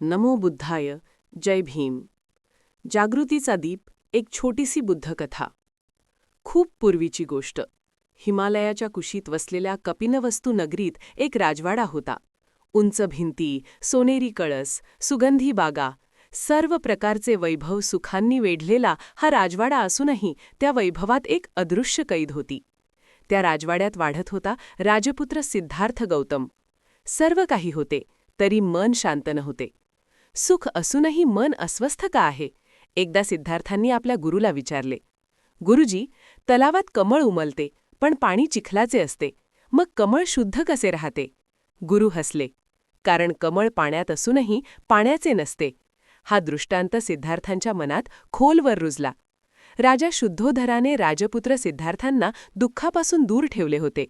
नमो बुद्धाय. जय भीम. जागृतीचा दीप. एक छोटीशी बुद्धकथा. खूप पूर्वीची गोष्ट. हिमालयाच्या कुशीत वसलेल्या कपिनवस्तू नगरीत एक राजवाडा होता. उंच भिंती, सोनेरी कळस, सुगंधी बागा, सर्व प्रकारचे वैभव सुखांनी वेढलेला हा राजवाडा असूनही त्या वैभवात एक अदृश्य कैद होती. त्या राजवाड्यात वाढत होता राजपुत्र सिद्धार्थ गौतम. सर्व काही होते, तरी मन शांत नव्हते. सुख असूनही मन अस्वस्थ का आहे? एकदा सिद्धार्थांनी आपल्या गुरुला विचारले. गुरुजी, तलावात कमळ उमलते, पण पाणी चिखलाचे असते. मग कमळ शुद्ध कसे राहते? गुरु हसले. कारण कमळ पाण्यात असूनही पाण्याचे नसते. हा दृष्टांत सिद्धार्थांच्या मनात खोलवर रुजला. राजा शुद्धोधराने राजपुत्र सिद्धार्थांना दुःखापासून दूर ठेवले होते.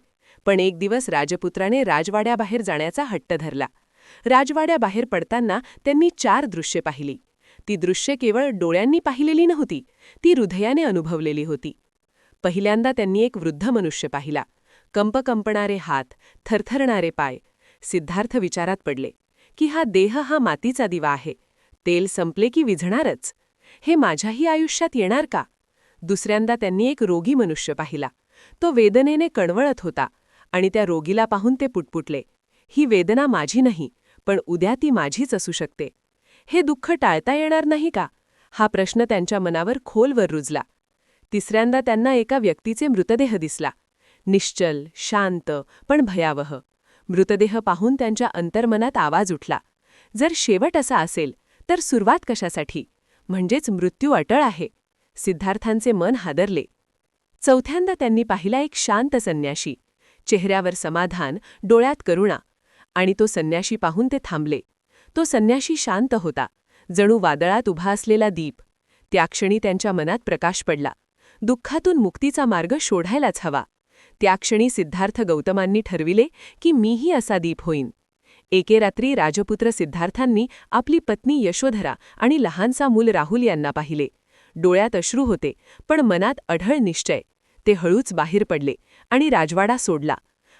पण एक दिवस राजपुत्राने राजवाड्याबाहेर जाण्याचा हट्ट धरला. राजवाड्याबाहेर पडताना त्यांनी 4 दृश्ये पाहिली. ती दृश्ये केवळ डोळ्यांनी पाहिलेली नव्हती, ती हृदयाने अनुभवलेली होती. पहिल्यांदा त्यांनी एक वृद्ध मनुष्य पाहिला. कंपणारे हात, थरथरणारे पाय. सिद्धार्थ विचारात पडले की हा देह हा मातीचा दिवा आहे. तेल संपले की विझणारच. हे माझ्याही आयुष्यात येणार का? दुसऱ्यांदा त्यांनी एक रोगी मनुष्य पाहिला. तो वेदनेने कणवळत होता आणि त्या रोगीला पाहून ते पुटपुटले, ही वेदना माझी नाही, पण उद्या ती माझीच असू शकते. हे दुःख टाळता येणार नाही का? हा प्रश्न त्यांच्या मनावर खोलवर रुजला. तिसऱ्यांदा त्यांना एका व्यक्तीचे मृतदेह दिसला. निश्चल, शांत, पण भयावह. मृतदेह पाहून त्यांच्या अंतर्मनात आवाज उठला, जर शेवट असा असेल तर सुरुवात कशासाठी? म्हणजेच मृत्यू अटळ आहे. सिद्धार्थांचे मन हादरले. चौथ्यांदा त्यांनी पाहिला एक शांत संन्याशी. चेहऱ्यावर समाधान, डोळ्यात करुणा. आणि तो संन्याशी पाहून ते थांबले. तो संन्याशी शांत होता, जणू वादळात उभा असलेला दीप. त्या क्षणी त्यांच्या मनात प्रकाश पडला. दुःखातून मुक्तीचा मार्ग शोधायलाच हवा. त्या क्षणी सिद्धार्थ गौतमांनी ठरविले की मीही असा दीप होईन. एके रात्री राजपुत्र सिद्धार्थांनी आपली पत्नी यशोधरा आणि लहानसा मूल राहुल यांना पाहिले. डोळ्यात अश्रू होते, पण मनात अढळ निश्चय. ते हळूच बाहेर पडले आणि राजवाडा सोडला.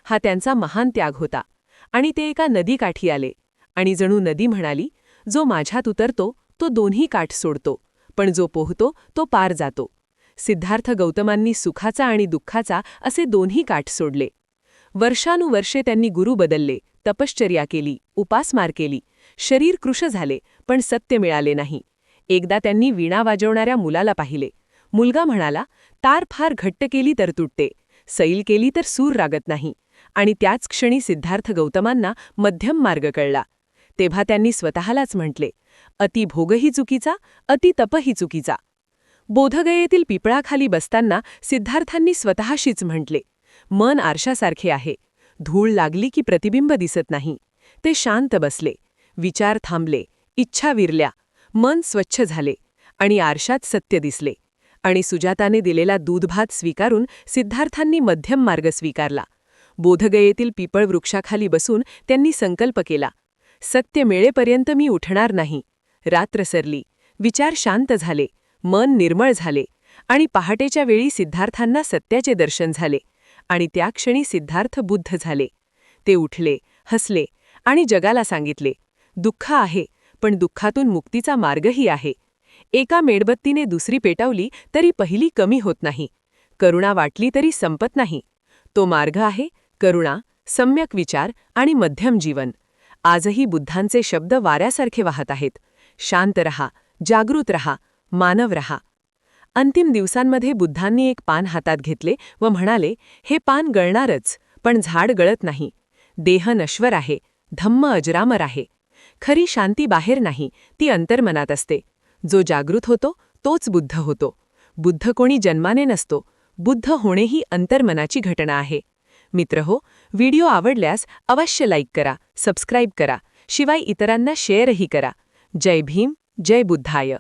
हा त्यांचा महान त्याग होता. आणि ते एका नदीकाठी आले. आणि जणू नदी म्हणाली, जो माझ्यात उतरतो तो दोन्ही काठ सोडतो, पण जो पोहतो तो पार जातो. सिद्धार्थ गौतमांनी सुखाचा आणि दुःखाचा असे दोन्ही काठ सोडले. वर्षानुवर्षे त्यांनी गुरु बदलले, तपश्चर्या केली, उपासमार केली. शरीर कृश झाले, पण सत्य मिळाले नाही. एकदा त्यांनी वीणा वाजवणाऱ्या मुलाला पाहिले. मुलगा म्हणाला, तार फार घट्ट केली तर तुटते, सैल केली तर सूर रागत नाही. आणि त्याच क्षणी सिद्धार्थ गौतमांना मध्यम मार्ग कळला. तेव्हा त्यांनी स्वतःलाच म्हटले, अति भोगही चुकीचा, अति तपही चुकीचा. बोधगयेतील पिपळाखाली बसताना सिद्धार्थांनी स्वतःशीच म्हटले, मन आरशासारखे आहे. धूळ लागली की प्रतिबिंब दिसत नाही. ते शांत बसले. विचार थांबले, इच्छा विरल्या, मन स्वच्छ झाले आणि आरशात सत्य दिसले. आणि सुजाताने दिलेला दूधभात स्वीकारून सिद्धार्थांनी मध्यम मार्ग स्वीकारला. बोधगयेतील पिपळ वृक्षाखाली बसून त्यांनी संकल्प केला, सत्य मिळेपर्यंत मी उठणार नाही. रात्र सरली, विचार शांत झाले, मन निर्मळ झाले. आणि पहाटेच्या वेळी सिद्धार्थांना सत्याचे दर्शन झाले. आणि त्या क्षणी सिद्धार्थ बुद्ध झाले. ते उठले, हसले आणि जगाला सांगितले, दुःख आहे, पण दुःखातून मुक्तीचा मार्गही आहे. एका मेणबत्तीने दुसरी पेटवली तरी पहिली कमी होत नाही. करुणा वाटली तरी संपत नाही. तो मार्ग आहे करुणा, सम्यक विचार आणि मध्यम जीवन. आजही बुद्धांचे शब्द वाऱ्यासारखे वाहत आहेत. शांत रहा, जागृत रहा, मानव रहा. अंतिम दिवसांमध्ये बुद्धांनी एक पान हातात घेतले व म्हणाले, हे पान गळणारच, पण झाड गळत नाही. देह नश्वर आहे, धम्म अजरामर आहे. खरी शांती बाहेर नाही, ती अंतर्मनात असते. जो जागृत होतो तोच बुद्ध होतो. बुद्ध कोणी जन्माने नसतो. बुद्ध होणे ही अंतर्मनाची घटना आहे. मित्रहो, व्हिडिओ आवडल्यास अवश्य लाईक करा, सबस्क्राईब करा. शिवाय इतरांना शेअरही करा. जय भीम, जय बुद्धाय.